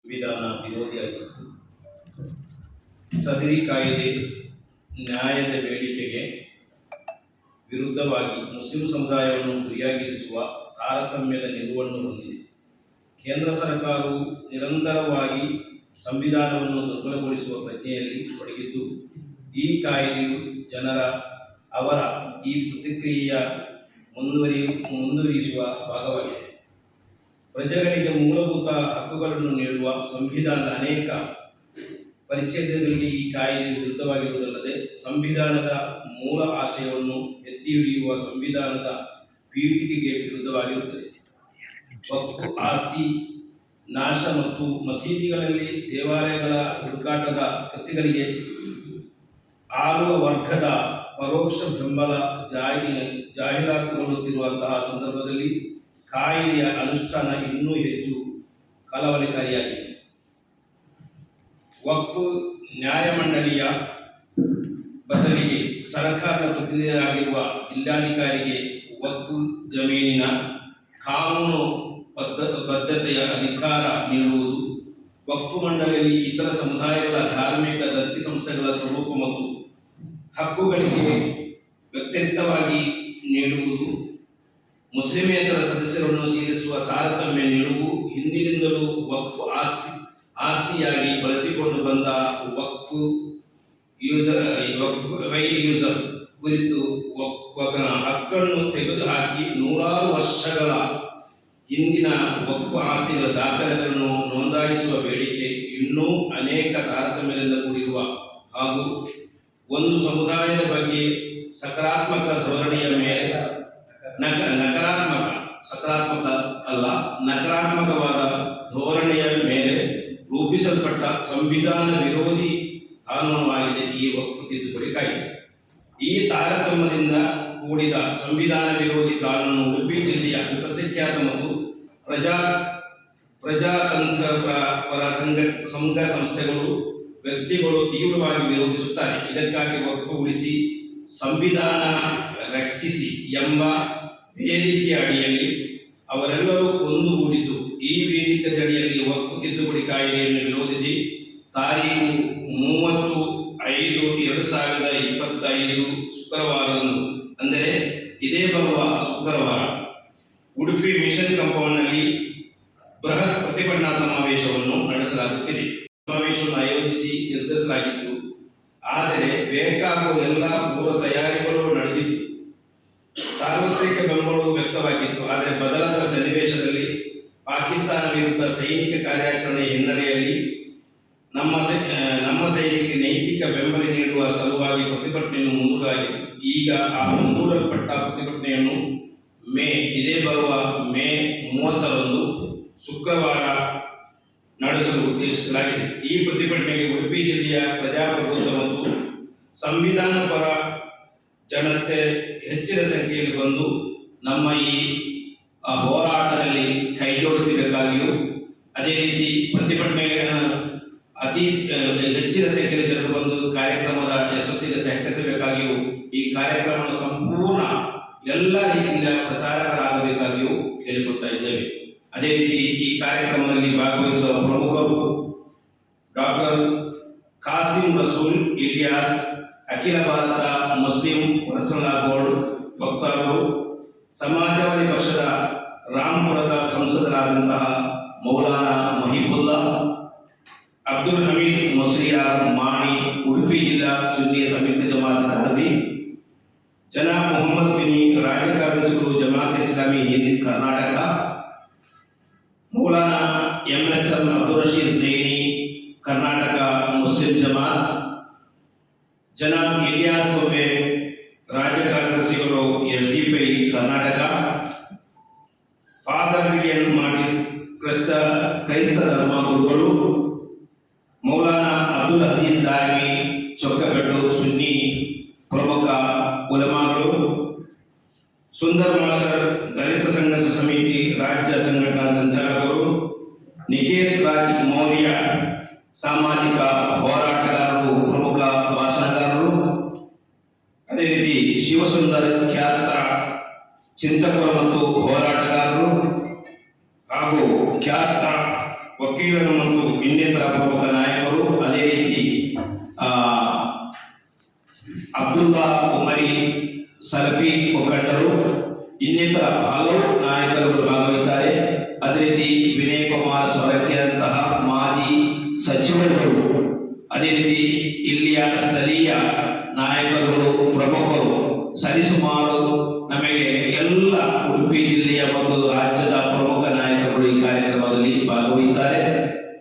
ಸಂವಿಧಾನ ವಿರೋಧಿಯಾಗಿತ್ತು. ಸದರಿ ಕಾಯ್ದೆ ನ್ಯಾಯದ ಬೇಡಿಕೆಗೆ ವಿರುದ್ಧವಾಗಿ ಮುಸ್ಲಿಂ ಸಮುದಾಯವನ್ನು ಗುರಿಯಾಗಿರಿಸುವ ತಾರತಮ್ಯದ ನಿಲುವನ್ನು ಹೊಂದಿದೆ. ಕೇಂದ್ರ ಸರ್ಕಾರವು ನಿರಂತರವಾಗಿ ಸಂವಿಧಾನವನ್ನು ದುರ್ಬಲಗೊಳಿಸುವ ಪ್ರಜ್ಞೆಯಲ್ಲಿ ತೊಡಗಿದ್ದು, ಈ ಕಾಯ್ದೆಯು ಅವರ ಈ ಪ್ರತಿಕ್ರಿಯೆಯ ಮುಂದುವರಿಸುವ ಭಾಗವಾಗಿದೆ. ಪ್ರಜೆಗಳಿಗೆ ಮೂಲಭೂತ ಹಕ್ಕುಗಳನ್ನು ನೀಡುವ ಸಂವಿಧಾನದ ಅನೇಕ ಪರಿಚ್ಛೇದಗಳಿಗೆ ಈ ಕಾಯ್ದೆ ವಿರುದ್ಧವಾಗಿರುವುದಲ್ಲದೆ, ಸಂವಿಧಾನದ ಮೂಲ ಆಶಯವನ್ನು ಎತ್ತಿ ಹಿಡಿಯುವ ಸಂವಿಧಾನದ ಪೀಠಿಕೆಗೆ ವಿರುದ್ಧವಾಗಿರುತ್ತದೆ. ವಕ್ಫ್ ಆಸ್ತಿ ನಾಶ ಮತ್ತು ಮಸೀದಿಗಳಲ್ಲಿ ದೇವಾಲಯಗಳ ಹುಡುಕಾಟದ ಕೃತ್ಯಗಳಿಗೆ ಆಳುವ ವರ್ಗದ ಪರೋಕ್ಷ ಬೆಂಬಲ ಜಾಹೀರಾತುಗೊಳ್ಳುತ್ತಿರುವಂತಹ ಸಂದರ್ಭದಲ್ಲಿ ಕಾಯ್ದೆಯ ಅನುಷ್ಠಾನ ಇನ್ನೂ ಹೆಚ್ಚು ಕಳವಳಕಾರಿಯಾಗಿದೆ. ವಕ್ಫ್ ನ್ಯಾಯಮಂಡಳಿಯ ಬದಲಿಗೆ ಸರ್ಕಾರದ ಪ್ರತಿನಿಧಿಯಾಗಿರುವ ಜಿಲ್ಲಾಧಿಕಾರಿಗೆ ವಕ್ಫ್ ಜಮೀನಿನ ಕಾನೂನು ಬದ್ಧತೆಯ ಅಧಿಕಾರ ನೀಡುವುದು, ವಕ್ಫ್ ಮಂಡಳಿಯಲ್ಲಿ ಇತರ ಸಮುದಾಯಗಳ ಧಾರ್ಮಿಕ ದತ್ತಿ ಸಂಸ್ಥೆಗಳ ಸ್ವರೂಪ ಮತ್ತು ಹಕ್ಕುಗಳಿಗೆ ವ್ಯತಿರಿಕ್ತವಾಗಿ ನೀಡುವುದು, ಮುಸ್ಲಿಮೇತರ ಸದಸ್ಯರನ್ನು ಸೇರಿಸುವ ತಾರತಮ್ಯ ನಿಲುವು, ಹಿಂದಿನಿಂದಲೂ ವಕ್ಫ್ ಆಸ್ತಿಯಾಗಿ ಬಳಸಿಕೊಂಡು ಬಂದ ವಕ್ಫ್ ಯೂಸರ್ ಕುರಿತು ಹಕ್ಕನ್ನು ತೆಗೆದುಹಾಕಿ ನೂರಾರು ವರ್ಷಗಳ ಹಿಂದಿನ ವಕ್ಫ್ ಆಸ್ತಿಗಳ ದಾಖಲೆಗಳನ್ನು ನೋಂದಾಯಿಸುವ ಬೇಡಿಕೆ ಇನ್ನೂ ಅನೇಕ ತಾರತಮ್ಯದಿಂದ ಕೂಡಿರುವ ಹಾಗೂ ಒಂದು ಸಮುದಾಯದ ಬಗ್ಗೆ ಸಕಾರಾತ್ಮಕ ಧೋರಣೆಯ ಮೇಲೆ ನಕಾರಾತ್ಮಕವಾದ ಧೋರಣೆಯ ಮೇಲೆ ರೂಪಿಸಲ್ಪಟ್ಟ ಸಂವಿಧಾನ ವಿರೋಧಿ ಕಾನೂನಾಗಿದೆ ಈ ವಕ್ಫ್ ತಿದ್ದುಪಡಿ ಕಾಯ್ದೆ. ಈ ತಾರತಮ್ಯದಿಂದ ಕೂಡಿದ ಸಂವಿಧಾನ ವಿರೋಧಿ ಕಾನೂನು ಉಡುಪಿ ಜಿಲ್ಲೆಯ ಅಲ್ಪಸಂಖ್ಯಾತ ಮತ್ತು ಪ್ರಜಾತಂತ್ರ ಪರ ಸಂಘ ಸಂಸ್ಥೆಗಳು ವ್ಯಕ್ತಿಗಳು ತೀವ್ರವಾಗಿ ವಿರೋಧಿಸುತ್ತಾರೆ. ಇದಕ್ಕಾಗಿ ವಕ್ಫ್ ಉಳಿಸಿ ಸಂವಿಧಾನ ರಕ್ಷಿಸಿ ಎಂಬ ವೇದಿಕೆಯ ಅಡಿಯಲ್ಲಿ ಅವರೆಲ್ಲರೂ ಒಂದುಗೂಡಿದ್ದು, ಈ ವೇದಿಕೆಯ ಅಡಿಯಲ್ಲಿ ವಕ್ಫ್ ತಿದ್ದುಪಡಿ ಕಾಯ್ದೆಯನ್ನು ವಿರೋಧಿಸಿ ತಾರೀಖು 30/5/2025 ಶುಕ್ರವಾರದಂದು, ಅಂದರೆ ಇದೇ ಬರುವ ಶುಕ್ರವಾರ, ಉಡುಪಿ ಮಿಷನ್ ಕಾಂಪೌಂಡ್ನಲ್ಲಿ ಬೃಹತ್ ಪ್ರತಿಭಟನಾ ಸಮಾವೇಶವನ್ನು ನಡೆಸಲಾಗುತ್ತಿದೆ. ಸಮಾವೇಶವನ್ನು ಆಯೋಜಿಸಿ ನಿರ್ಧರಿಸಲಾಗಿತ್ತು. ಆದರೆ ಬೇಕಾಗುವ ಎಲ್ಲ ಪೂರ್ವ ತಯಾರಿಗಳು ನಡೆದಿತ್ತು. ಸಾರ್ವತ್ರಿಕ ಬೆಂಬಲವು ವ್ಯಕ್ತವಾಗಿತ್ತು. ಆದರೆ ಬದಲಾದ ಸನ್ನಿವೇಶದಲ್ಲಿ ಪಾಕಿಸ್ತಾನ ವಿರುದ್ಧ ಸೈನಿಕ ಕಾರ್ಯಾಚರಣೆ ಹಿನ್ನೆಲೆಯಲ್ಲಿ ನಮ್ಮ ಸೈನಿಕರಿಗೆ ನೈತಿಕ ಬೆಂಬಲ ನೀಡುವ ಸಲುವಾಗಿ ಪ್ರತಿಭಟನೆಯನ್ನು ಮುಂದೂಡಲಾಗಿತ್ತು. ಈಗ ಆ ಮುಂದೂಡಲ್ಪಟ್ಟ ಪ್ರತಿಭಟನೆಯನ್ನು ಇದೇ ಬರುವ ಮೇ 30ರಂದು ಶುಕ್ರವಾರ ನಡೆಸಲು ಉದ್ದೇಶಿಸಲಾಗಿದೆ. ಈ ಪ್ರತಿಭಟನೆಗೆ ಉಡುಪಿ ಜಿಲ್ಲೆಯ ಪ್ರಜಾಪ್ರಭುತ್ವ ಮತ್ತು ಸಂವಿಧಾನ ಪರ ಜನತೆ ಹೆಚ್ಚಿನ ಸಂಖ್ಯೆಯಲ್ಲಿ ಬಂದು ನಮ್ಮ ಈ ಹೋರಾಟದಲ್ಲಿ ಕೈಜೋಡಿಸಬೇಕಾಗಿಯೂ, ಅದೇ ರೀತಿ ಪ್ರತಿಭಟನೆಯನ್ನು ಅತಿ ಹೆಚ್ಚಿನ ಸಂಖ್ಯೆಯಲ್ಲಿ ಜನರು ಬಂದು ಕಾರ್ಯಕ್ರಮದ ಯಶಸ್ಸಿಗೆ ಸಹಕರಿಸಬೇಕಾಗಿಯೂ, ಈ ಕಾರ್ಯಕ್ರಮವನ್ನು ಸಂಪೂರ್ಣ ಎಲ್ಲ ರೀತಿಯಿಂದ ಪ್ರಚಾರಕರಾಗಬೇಕಾಗಿಯೂ ಕೇಳಿಕೊಳ್ತಾ ಇದ್ದೇವೆ. ಅದೇ ರೀತಿ ಈ ಕಾರ್ಯಕ್ರಮದಲ್ಲಿ ಭಾಗವಹಿಸುವ ಪ್ರಮುಖರು ಡಾಕ್ಟರ್ ಕಾಸಿಂ ರಸೂಲ್ ಇಲಿಯಾಸ್, ಅಖಿಲ ಭಾರತ ಮುಸ್ಲಿಂ ಪರ್ಸನಲ್ ಬೋರ್ಡ್ ವಕ್ತಾರರು, ಸಮಾಜವಾದಿ ಪಕ್ಷದ ರಾಂಪುರದ ಸಂಸದರಾದಂತಹ ಮೌಲಾನಾ ಮಹಿಬುಲ್ಲಾ, ಅಬ್ದುಲ್ ಹಮೀದ್ ಮುಸ್ಲಿಯಾರ್ ಮಾಣಿ, ಉಡುಪಿ ಜಿಲ್ಲಾ ಸುನ್ನಿ ಸಂಯುಕ್ತ ಜಮಾತ್ ಖಾಜಿ, ಜನಾಬ್ ಮೊಹಮ್ಮದ್ ಬಿನಿ, ರಾಜ್ಯ ಕಾರ್ಯದರ್ಶಿಗಳು ಜಮಾತ್ ಇಸ್ಲಾಮಿ ಹಿಂದ್ ಕರ್ನಾಟಕ, ಮೌಲಾನಾ MSM ಅಬ್ದುಲ್ ರಶೀದ್ ಜೈನಿ, ಕರ್ನಾಟಕ ಮುಸ್ಲಿಂ ಜಮಾತ್, ಜನಾಬ್ ಇಲಿಯಾಸ್ ತೊಬೆ, ರಾಜ್ಯ ಕಾರ್ಯದರ್ಶಿಗಳು SDPI ಕರ್ನಾಟಕ, ಫಾದರ್ ವಿಲಿಯಂ ಮಾರ್ಟಿಸ್, ಕ್ರೈಸ್ತ ಧರ್ಮ ಗುರುಗಳು, ಮೌಲಾನಾ ಅಬ್ದುಲ್ ಅಜೀಜ್ ದಾರಿಮಿ, ಚೊಕ್ಕಗಡ್ಡು ಸುನ್ನಿ ಪ್ರಮುಖ ಉಲಮಾಗಳು, ಸುಂದರ್ ಮಾಸ್ಟರ್, ದಲಿತ ಸಂಘರ್ಷ ಸಮಿತಿ ರಾಜ್ಯ ಸಂಘಟನಾ ಸಂಚಾಲಕರು, ನಿಕೇತ್ ರಾಜ್ ಮೌರ್ಯ, ಸಾಮಾಜಿಕ ಹೋರಾಟಗಾರರು, ಪ್ರಮುಖ ಭಾಷಣಕಾರರು, ಅದೇ ರೀತಿ ಶಿವಸುಂದರ್, ಖ್ಯಾತ ಚಿಂತಕರು ಮತ್ತು ಹೋರಾಟಗಾರರು, ಹಾಗೂ ಖ್ಯಾತ ವಕೀಲರು ಮತ್ತು ಇನ್ನಿತರ ಪ್ರಮುಖ ನಾಯಕರು, ಅದೇ ರೀತಿ ಅಬ್ದುಲ್ಲಾ ಉಮರಿ ಸಲಫಿ ಮುಖಂಡರು, ಇನ್ನಿತರ ಹಲವು ನಾಯಕರುಗಳು ಭಾಗವಹಿಸುತ್ತಾರೆ. ಅದೇ ರೀತಿ ವಿನಯ್ ಕುಮಾರ್ ಸೊರಕೆಯಂತಹ ಮಾಜಿ ಸಚಿವರುಗಳು, ಅದೇ ರೀತಿ ಇಲ್ಲಿಯ ಸ್ಥಳೀಯ ನಾಯಕರುಗಳು, ಪ್ರಮುಖರು, ಸರಿಸುಮಾರು ನಮಗೆ ಎಲ್ಲ ಉಡುಪಿ ಜಿಲ್ಲೆಯ ಮತ್ತು ರಾಜ್ಯದ ಪ್ರಮುಖ ನಾಯಕರು ಈ ಕಾರ್ಯಕ್ರಮದಲ್ಲಿ ಭಾಗವಹಿಸುತ್ತಾರೆ.